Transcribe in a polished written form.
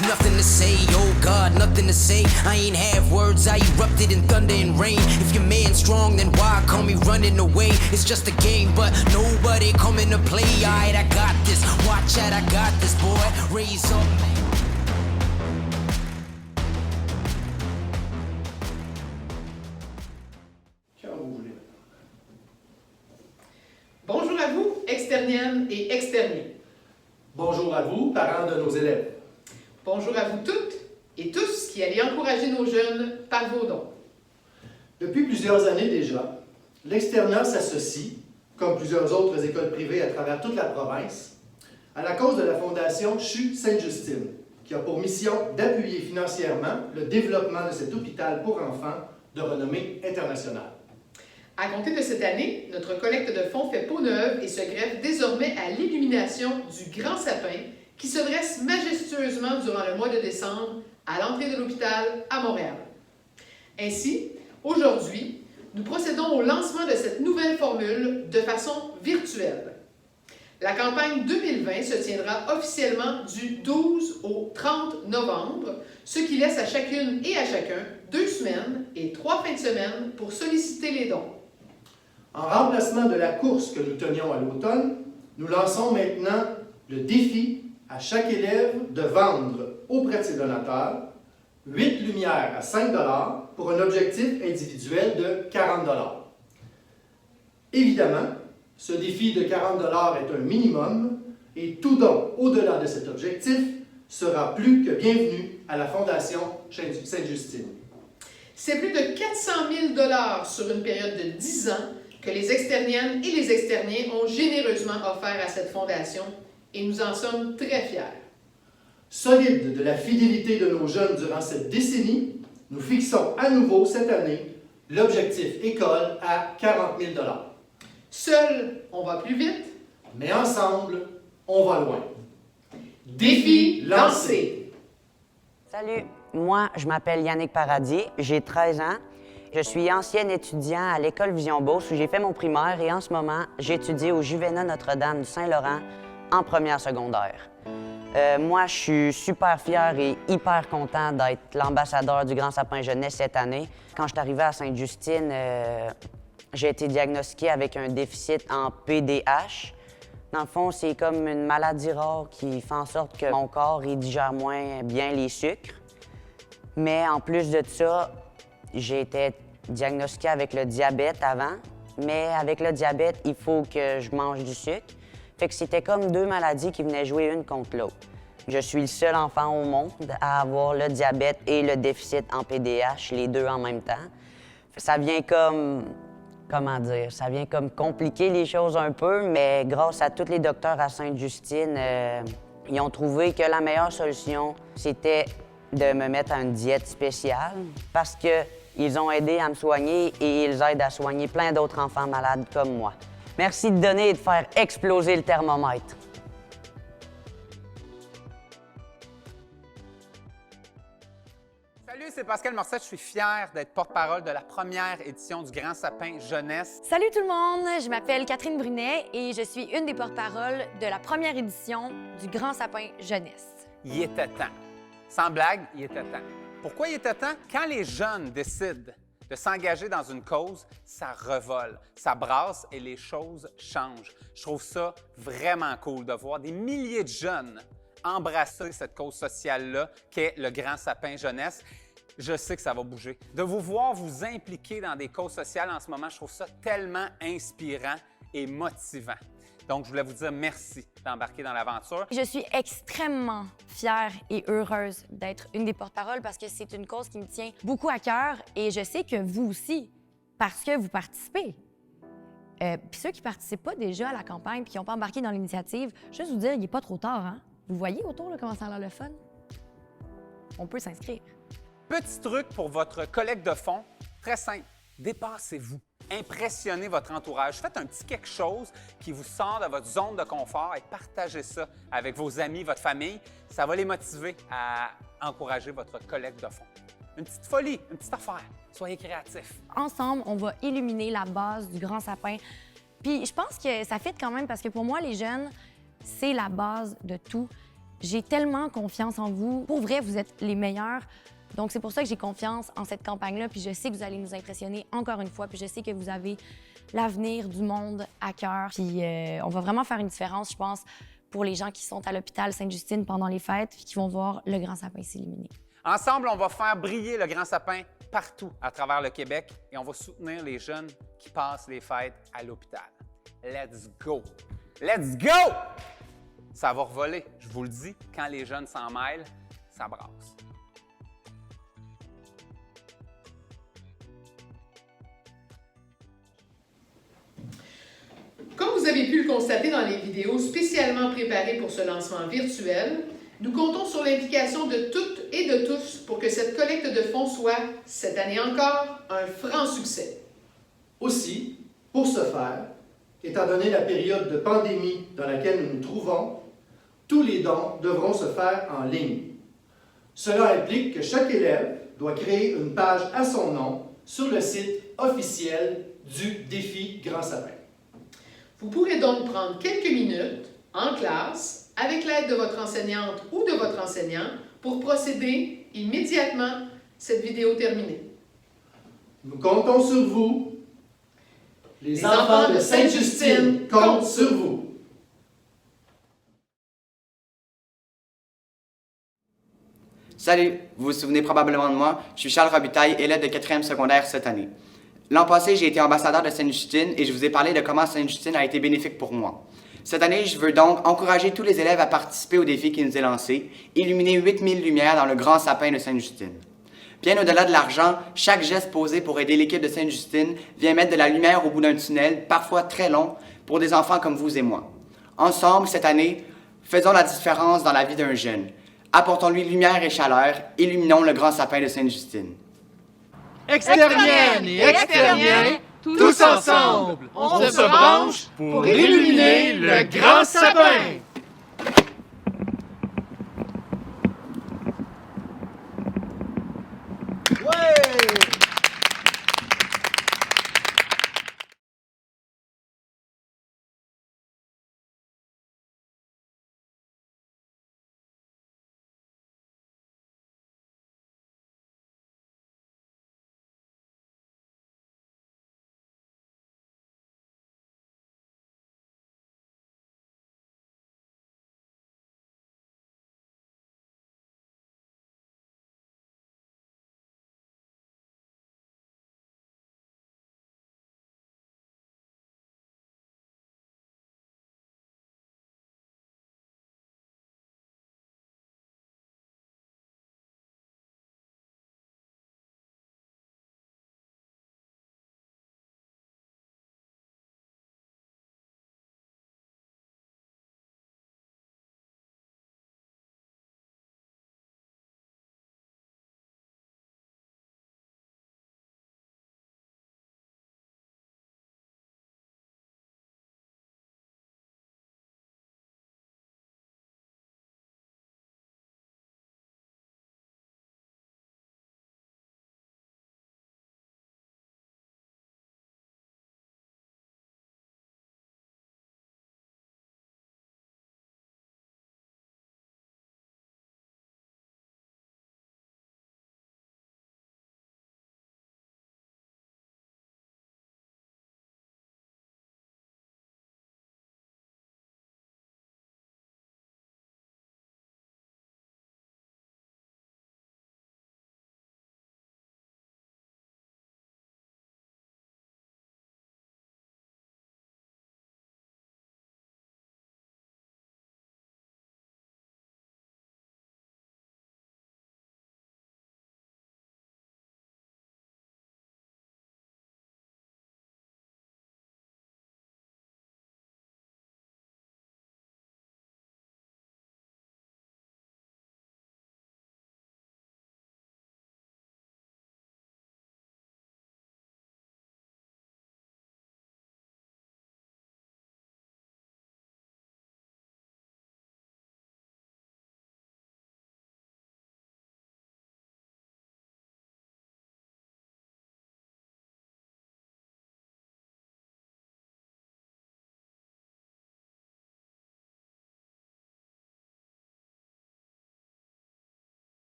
There's nothing to say, oh God, nothing to say. I ain't have words, I erupted in thunder and rain. If your man's strong, then why call me running away? It's just a game, but nobody coming to play. Alright, I got this, watch out, I got this, boy. Raise up. Bonjour à vous, externiennes et externiens. Bonjour à vous, parents de nos élèves. Bonjour à vous toutes et tous qui allez encourager nos jeunes par vos dons. Depuis plusieurs années déjà, l'externat s'associe, comme plusieurs autres écoles privées à travers toute la province, à la cause de la Fondation CHU Sainte-Justine, qui a pour mission d'appuyer financièrement le développement de cet hôpital pour enfants de renommée internationale. À compter de cette année, notre collecte de fonds fait peau neuve et se greffe désormais à l'illumination du grand sapin qui se dresse majestueusement durant le mois de décembre à l'entrée de l'hôpital à Montréal. Ainsi, aujourd'hui, nous procédons au lancement de cette nouvelle formule de façon virtuelle. La campagne 2020 se tiendra officiellement du 12 au 30 novembre, ce qui laisse à chacune et à chacun 2 semaines et 3 fins de semaine pour solliciter les dons. En remplacement de la course que nous tenions à l'automne, nous lançons maintenant le défi à chaque élève de vendre auprès de ses donateurs 8 lumières à 5 $ pour un objectif individuel de 40 $. Évidemment, ce défi de 40 $ est un minimum et tout don au-delà de cet objectif sera plus que bienvenu à la Fondation Sainte-Justine. C'est plus de 400 000 $ sur une période de 10 ans que les externiennes et les externiens ont généreusement offert à cette fondation et nous en sommes très fiers. Solides de la fidélité de nos jeunes durant cette décennie, nous fixons à nouveau cette année l'objectif école à 40 000 $. Seuls, on va plus vite. Mais ensemble, on va loin. Défi lancé! Salut, moi, je m'appelle Yannick Paradis, j'ai 13 ans. Je suis ancienne étudiant à l'École Vision-Beauce où j'ai fait mon primaire et en ce moment, j'étudie au Juvénat Notre-Dame du Saint-Laurent en première secondaire. Moi, je suis super fier et hyper content d'être l'ambassadeur du Grand Sapin Jeunesse cette année. Quand je suis arrivé à Sainte-Justine, j'ai été diagnostiqué avec un déficit en PDH. Dans le fond, c'est comme une maladie rare qui fait en sorte que mon corps il digère moins bien les sucres. Mais en plus de ça, j'ai été diagnostiqué avec le diabète avant, mais avec le diabète, il faut que je mange du sucre. Fait que c'était comme 2 maladies qui venaient jouer une contre l'autre. Je suis le seul enfant au monde à avoir le diabète et le déficit en PDH, les deux en même temps. Ça vient comme, comment dire, ça vient comme compliquer les choses un peu, mais grâce à tous les docteurs à Sainte-Justine, ils ont trouvé que la meilleure solution, c'était de me mettre à une diète spéciale parce qu'ils ont aidé à me soigner et ils aident à soigner plein d'autres enfants malades comme moi. Merci de donner et de faire exploser le thermomètre. Salut, c'est Pascal Morissette. Je suis fier d'être porte-parole de la première édition du Grand Sapin Jeunesse. Salut tout le monde, je m'appelle Catherine Brunet et je suis une des porte-paroles de la première édition du Grand Sapin Jeunesse. Il était temps. Sans blague, il était temps. Pourquoi il était temps? Quand les jeunes décident de s'engager dans une cause, ça revole, ça brasse et les choses changent. Je trouve ça vraiment cool de voir des milliers de jeunes embrasser cette cause sociale-là qu'est le Grand Sapin Jeunesse. Je sais que ça va bouger. De vous voir vous impliquer dans des causes sociales en ce moment, je trouve ça tellement inspirant et motivant. Donc, je voulais vous dire merci d'embarquer dans l'aventure. Je suis extrêmement fière et heureuse d'être une des porte-paroles parce que c'est une cause qui me tient beaucoup à cœur et je sais que vous aussi, parce que vous participez. Puis ceux qui ne participent pas déjà à la campagne puis qui n'ont pas embarqué dans l'initiative, juste vous dire, il n'est pas trop tard, hein? Vous voyez autour là, comment ça a l'air le fun? On peut s'inscrire. Petit truc pour votre collecte de fonds, très simple, dépassez-vous. Impressionnez votre entourage. Faites un petit quelque chose qui vous sort de votre zone de confort et partagez ça avec vos amis, votre famille. Ça va les motiver à encourager votre collecte de fonds. Une petite folie, une petite affaire. Soyez créatifs. Ensemble, on va illuminer la base du Grand Sapin. Puis je pense que ça fit quand même parce que pour moi, les jeunes, c'est la base de tout. J'ai tellement confiance en vous. Pour vrai, vous êtes les meilleurs. Donc, c'est pour ça que j'ai confiance en cette campagne-là. Puis je sais que vous allez nous impressionner encore une fois. Puis je sais que vous avez l'avenir du monde à cœur. Puis on va vraiment faire une différence, je pense, pour les gens qui sont à l'hôpital Sainte-Justine pendant les fêtes puis qui vont voir le grand sapin s'illuminer. Ensemble, on va faire briller le grand sapin partout à travers le Québec et on va soutenir les jeunes qui passent les fêtes à l'hôpital. Let's go! Let's go! Ça va revoler, je vous le dis, quand les jeunes s'en mêlent, ça brasse. Comme vous avez pu le constater dans les vidéos spécialement préparées pour ce lancement virtuel, nous comptons sur l'implication de toutes et de tous pour que cette collecte de fonds soit, cette année encore, un franc succès. Aussi, pour ce faire, étant donné la période de pandémie dans laquelle nous nous trouvons, tous les dons devront se faire en ligne. Cela implique que chaque élève doit créer une page à son nom sur le site officiel du défi Grand Sapin. Vous pourrez donc prendre quelques minutes en classe avec l'aide de votre enseignante ou de votre enseignant pour procéder immédiatement, cette vidéo terminée. Nous comptons sur vous. Les enfants de Sainte-Justine comptent sur vous. Salut, vous vous souvenez probablement de moi, je suis Charles Robitaille, élève de 4e secondaire cette année. L'an passé, j'ai été ambassadeur de Sainte-Justine et je vous ai parlé de comment Sainte-Justine a été bénéfique pour moi. Cette année, je veux donc encourager tous les élèves à participer au défi qui nous est lancé, illuminer 8000 lumières dans le grand sapin de Sainte-Justine. Bien au-delà de l'argent, chaque geste posé pour aider l'équipe de Sainte-Justine vient mettre de la lumière au bout d'un tunnel, parfois très long, pour des enfants comme vous et moi. Ensemble, cette année, faisons la différence dans la vie d'un jeune. Apportons-lui lumière et chaleur, illuminons le grand sapin de Sainte-Justine. Externienne et externiens, tous ensemble, on se branche pour illuminer le grand sapin!